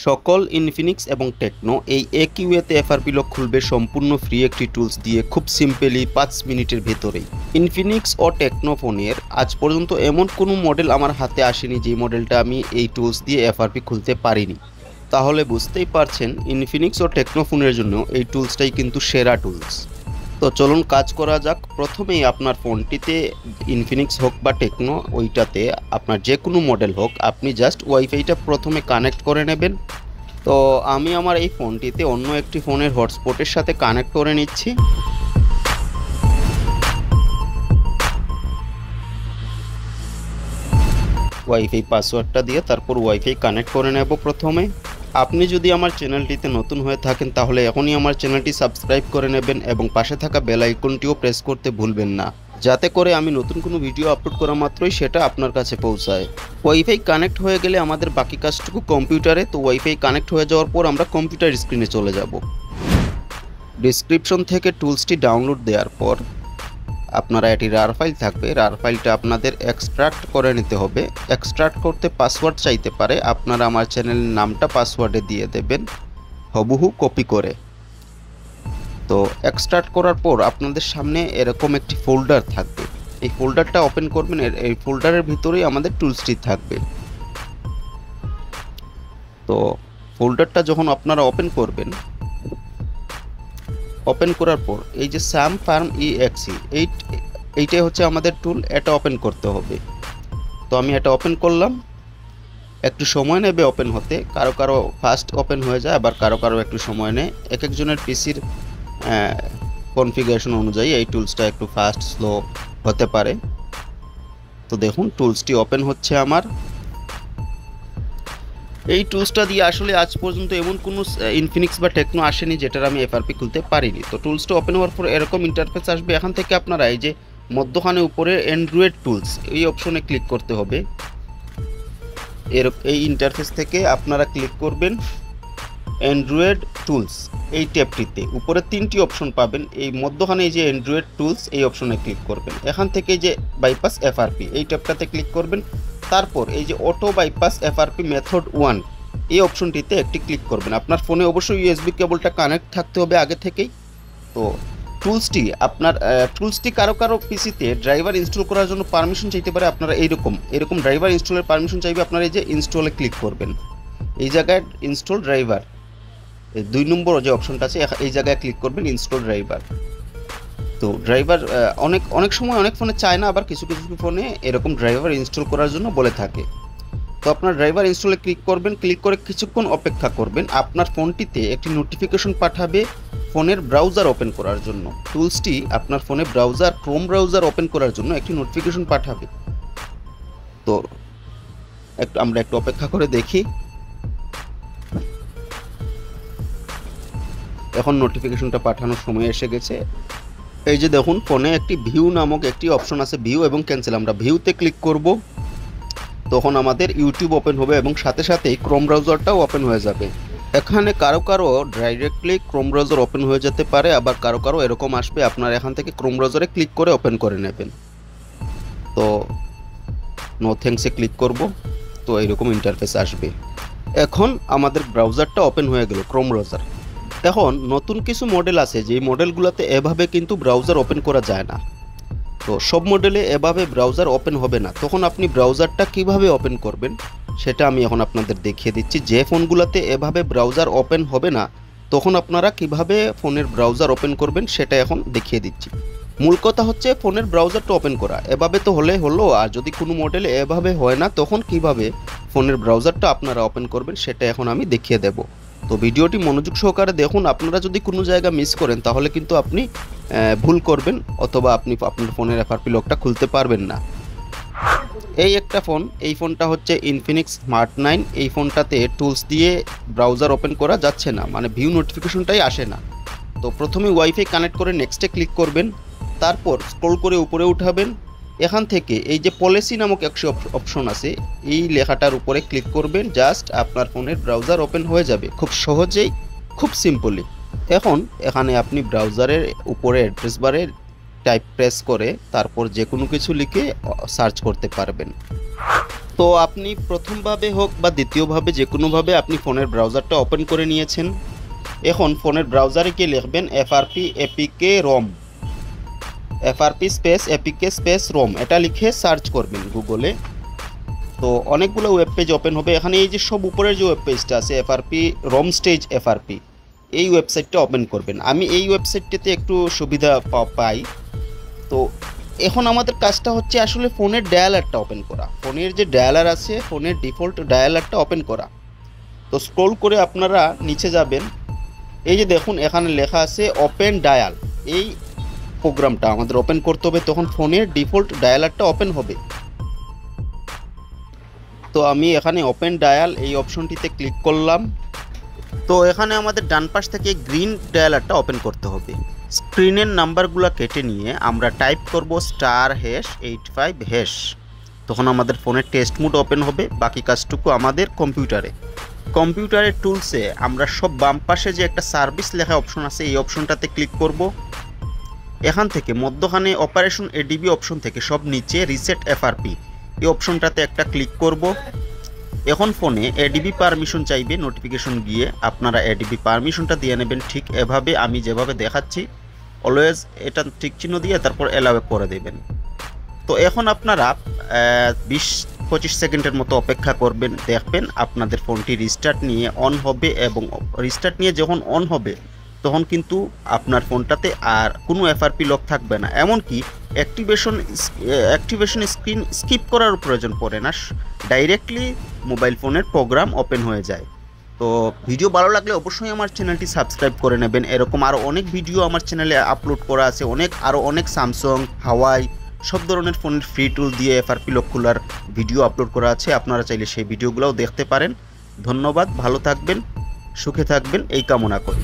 সকল ইনফিনিক্স এবং টেকনো এই একই ওয়েতে এফআরপি লক খুলবে সম্পূর্ণ ফ্রি একটি টুলস দিয়ে খুব সিম্পলি 5 মিনিটের ভেতরেই। ইনফিনিক্স ও টেকনো ফোনের আজ পর্যন্ত এমন কোনো মডেল আমার হাতে আসেনি যে মডেলটা আমি এই টুলস দিয়ে এফআরপি খুলতে পারিনি। তাহলে বুঝতেই পারছেন ইনফিনিক্স ও টেকনো ফোনের জন্য এই টুলসটাই কিন্তু সেরা টুলস। তো চলুন কাজ করা যাক। প্রথমেই আপনার ফোনটিতে ইনফিনিক্স হোক বা টেকনো, ওইটাতে আপনার যে কোনো মডেল হোক, আপনি জাস্ট ওয়াইফাইটা প্রথমে কানেক্ট করে নেবেন। তো আমি আমার এই ফোনটিতে অন্য একটি ফোনের হটস্পটের সাথে কানেক্ট করে নিচ্ছি। ওয়াইফাই পাসওয়ার্ডটা দিয়ে তারপর ওয়াইফাই কানেক্ট করে নেব প্রথমে। আপনি যদি আমার চ্যানেলটিতে নতুন হয়ে থাকেন তাহলে এখনই আমার চ্যানেলটি সাবস্ক্রাইব করে নেবেন এবং পাশে থাকা বেল আইকনটিও প্রেস করতে ভুলবেন না, যাতে করে আমি নতুন কোনো ভিডিও আপলোড করা মাত্রই সেটা আপনার কাছে পৌঁছায়। ওয়াইফাই কানেক্ট হয়ে গেলে আমাদের বাকি কাজটুকু কম্পিউটারে। তো ওয়াইফাই কানেক্ট হয়ে যাওয়ার পর আমরা কম্পিউটার স্ক্রিনে চলে যাব। ডেসক্রিপশন থেকে টুলসটি ডাউনলোড দেওয়ার পর আপনারা এটি রার ফাইল থাকবে, রার ফাইলটা আপনাদের এক্সট্রাক্ট করে নিতে হবে। এক্সট্রাক্ট করতে পাসওয়ার্ড চাইতে পারে, আপনারা আমার চ্যানেলের নামটা পাসওয়ার্ডে দিয়ে দেবেন হুবহু কপি করে। তো এক্সট্রাক্ট করার পর আপনাদের সামনে এরকম একটি ফোল্ডার থাকবে, এই ফোল্ডারটা ওপেন করবেন। এই ফোল্ডারের ভিতরেই আমাদের টুলসটি থাকবে। তো ফোল্ডারটা যখন আপনারা ওপেন করবেন, ওপেন করার পর এই যে স্যাম ফার্ম EXE এইটাই হচ্ছে আমাদের টুল, এটা ওপেন করতে হবে। তো আমি এটা ওপেন করলাম। একটু সময় নেবে ওপেন হতে, কারো কারো ফাস্ট ওপেন হয়ে যায়, আবার কারো কারো একটু সময় নেয়। এক একজনের পিসির কনফিগারেশন অনুযায়ী এই টুলসটা একটু ফাস্ট স্লো হতে পারে। তো দেখুন টুলসটি ওপেন হচ্ছে আমার। এই টুলসটা দিয়ে আসলে আজ পর্যন্ত এমন কোনো ইনফিনিক্স বা টেকনো আসেনি যেটার আমি এফআরপি খুলতে পারিনি। তো টুলসটা ওপেন হওয়ার পর এরকম ইন্টারফেস আসবে। এখান থেকে আপনারা এই যে মধ্যখানে উপরে অ্যান্ড্রয়েড টুলস এই অপশনে ক্লিক করতে হবে। এই ইন্টারফেস থেকে আপনারা ক্লিক করবেন অ্যান্ড্রয়েড টুলস এই ট্যাবটিতে। উপরে 3টি অপশন পাবেন, এই মধ্যখানে এই যে অ্যান্ড্রয়েড টুলস এই অপশনে ক্লিক করবেন। এখান থেকে যে বাইপাস এফআরপি এই ট্যাবটাতে ক্লিক করবেন। তারপর এই যে অটো বাইপাস এফআরপি মেথড 1 এই অপশনটিতে একটি ক্লিক করবেন। আপনার ফোনে অবশ্যই ইউএসবি কেবলটা কানেক্ট থাকতে হবে আগে থেকেই। তো টুলসটি কারো কারো পিসিতে ড্রাইভার ইনস্টল করার জন্য পারমিশন চাইতে পারে। আপনারা এরকম ড্রাইভার ইনস্টলের পারমিশন চাইবে, আপনারা এই যে ইনস্টলে ক্লিক করবেন। এই জায়গায় ইনস্টল ড্রাইভার 2 নম্বর যে অপশনটা আছে এই জায়গায় ক্লিক করবেন ইনস্টল ড্রাইভার। তো ড্রাইভার অনেক সময় অনেক ফোনে চায় না, আবার কিছু কিছু ফোনে এরকম ড্রাইভার ইনস্টল করার জন্য বলে থাকে। তো আপনার ড্রাইভার ইনস্টলে ক্লিক করবেন, ক্লিক করে কিছুক্ষণ অপেক্ষা করবেন। আপনার ফোনটিতে একটি নোটিফিকেশন পাঠাবে ফোনের ব্রাউজার ওপেন করার জন্য। টুলসটি আপনার ফোনে ক্রোম ব্রাউজার ওপেন করার জন্য একটি নোটিফিকেশন পাঠাবে। তো আমরা একটু অপেক্ষা করে দেখি। এখন নোটিফিকেশনটা পাঠানোর সময় এসে গেছে। এই যে দেখুন ফোনে একটি ভিউ নামক একটি অপশন আছে, ভিউ এবং ক্যান্সেল। আমরা ভিউতে ক্লিক করব, তখন আমাদের ইউটিউব ওপেন হবে এবং সাথে সাথেই ক্রোম ব্রাউজারটাও ওপেন হয়ে যাবে। এখানে কারো কারো ডাইরেক্টলি ক্রোম ব্রাউজার ওপেন হয়ে যেতে পারে, আবার কারো কারো এরকম আসবে আপনার এখান থেকে ক্রোম ব্রাউজারে ক্লিক করে ওপেন করে নেবেন। তো নো থ্যাঙ্কসে ক্লিক করব, তো এইরকম ইন্টারফেস আসবে। এখন আমাদের ব্রাউজারটা ওপেন হয়ে গেল, ক্রোম ব্রাউজার। এখন নতুন কিছু মডেল আছে যেই মডেলগুলোতে এভাবে কিন্তু ব্রাউজার ওপেন করা যায় না। তো সব মডেলে এভাবে ব্রাউজার ওপেন হবে না। তখন আপনি ব্রাউজারটা কিভাবে ওপেন করবেন সেটা আমি এখন আপনাদের দেখিয়ে দিচ্ছি। যে ফোনগুলোতে এভাবে ব্রাউজার ওপেন হবে না তখন আপনারা কিভাবে ফোনের ব্রাউজার ওপেন করবেন সেটা এখন দেখিয়ে দিচ্ছি। মূল কথা হচ্ছে ফোনের ব্রাউজারটা ওপেন করা। এভাবে তো হলো, আর যদি কোনো মডেলে এভাবে হয় না তখন কিভাবে ফোনের ব্রাউজারটা আপনারা ওপেন করবেন সেটা এখন আমি দেখিয়ে দেব। তো ভিডিওটি মনোযোগ সহকারে দেখুন। আপনারা যদি কোনো জায়গা মিস করেন তাহলে কিন্তু আপনি ভুল করবেন, অথবা আপনি আপনার ফোনের এফআরপি লকটা খুলতে পারবেন না। এই একটা ফোন, এই ফোনটা হচ্ছে ইনফিনিক্স স্মার্ট 9। এই ফোনটাতে টুলস দিয়ে ব্রাউজার ওপেন করা যাচ্ছে না, মানে ভিউ নোটিফিকেশনটাই আসে না। তো প্রথমে ওয়াইফাই কানেক্ট করে নেক্সটে ক্লিক করবেন, তারপর স্ক্রল করে উপরে উঠাবেন। এখান থেকে এই যে পলিসি নামক একটি অপশন আছে, এই লেখাটার উপরে ক্লিক করবেন। জাস্ট আপনার ফোনের ব্রাউজার ওপেন হয়ে যাবে খুব সহজেই, খুব সিম্পলি। এখন এখানে আপনি ব্রাউজারের উপরে অ্যাড্রেস বারে টাইপ প্রেস করে তারপর যে কোনো কিছু লিখে সার্চ করতে পারবেন। তো আপনি প্রথমভাবে হোক বা দ্বিতীয়ভাবে যে কোনোভাবে আপনি ফোনের ব্রাউজারটা ওপেন করে নিয়েছেন। এখন ফোনের ব্রাউজারে গিয়ে লিখবেন FRP APK ROM, FRP space APK space ROM, এটা লিখে সার্চ করবেন গুগলে। তো অনেকগুলো ওয়েব পেজ ওপেন হবে। এখানে এই যে সব উপরের যে ওয়েব পেজটা আছে FRP ROM স্টেজ FRP, এই ওয়েবসাইটটা ওপেন করবেন। আমি এই ওয়েবসাইটটাতে একটু সুবিধা পাই। তো এখন আমাদের কাজটা হচ্ছে আসলে ফোনের ডায়ালারটা ওপেন করা, ফোনের যে ডায়ালার আছে ফোনের ডিফল্ট ডায়ালারটা ওপেন করা। তো স্ক্রল করে আপনারা নিচে যাবেন, এই যে দেখুন এখানে লেখা আছে ওপেন ডায়াল, এই প্রোগ্রামটা আমাদের ওপেন করতে হবে, তখন ফোনের ডিফল্ট ডায়ালারটা ওপেন হবে। তো আমি এখানে ওপেন ডায়াল এই অপশনটিতে ক্লিক করলাম। তো এখানে আমাদের ডান পাশ থেকে গ্রিন ডায়ালারটা ওপেন করতে হবে। স্ক্রিনের নাম্বারগুলো কেটে নিয়ে আমরা টাইপ করব *85#, তখন আমাদের ফোনের টেস্ট মোড ওপেন হবে। বাকি কাজটুকু আমাদের কম্পিউটারের টুলসে আমরা সব বাম পাশে যে একটা সার্ভিস লেখা অপশন আছে এই অপশনটাতে ক্লিক করব। এখান থেকে মধ্যখানে অপারেশন ADB অপশন থেকে সব নিচে রিসেট FRP এই অপশনটাতে একটা ক্লিক করব। এখন ফোনে ADB পারমিশন চাইবে, নোটিফিকেশন গিয়ে আপনারা ADB পারমিশনটা দিয়ে নেবেন, ঠিক এভাবে আমি যেভাবে দেখাচ্ছি। অলওয়েজ এটা ঠিক চিহ্ন দিয়ে তারপর অ্যালাউ করে দেবেন। তো এখন আপনারা 20-25 সেকেন্ডের মতো অপেক্ষা করবেন, দেখবেন আপনাদের ফোনটি রিস্টার্ট নিয়ে অন হবে, এবং রিস্টার্ট নিয়ে যখন অন হবে তখন কিন্তু আপনার ফোনটাতে আর কোনো FRP লক থাকবে না, এমনকি অ্যাক্টিভেশন স্ক্রিন স্কিপ করার প্রয়োজন পড়ে না, ডাইরেক্টলি মোবাইল ফোনের প্রোগ্রাম ওপেন হয়ে যায়। তো ভিডিও ভালো লাগলে অবশ্যই আমার চ্যানেলটি সাবস্ক্রাইব করে নেবেন। এরকম আরও অনেক ভিডিও আমার চ্যানেলে আপলোড করা আছে, অনেক স্যামসাং, হাওয়াই সব ধরনের ফোনের ফ্রি টুল দিয়ে FRP লক খোলার ভিডিও আপলোড করা আছে, আপনারা চাইলে সেই ভিডিওগুলোও দেখতে পারেন। ধন্যবাদ, ভালো থাকবেন, সুখে থাকবেন এই কামনা করি।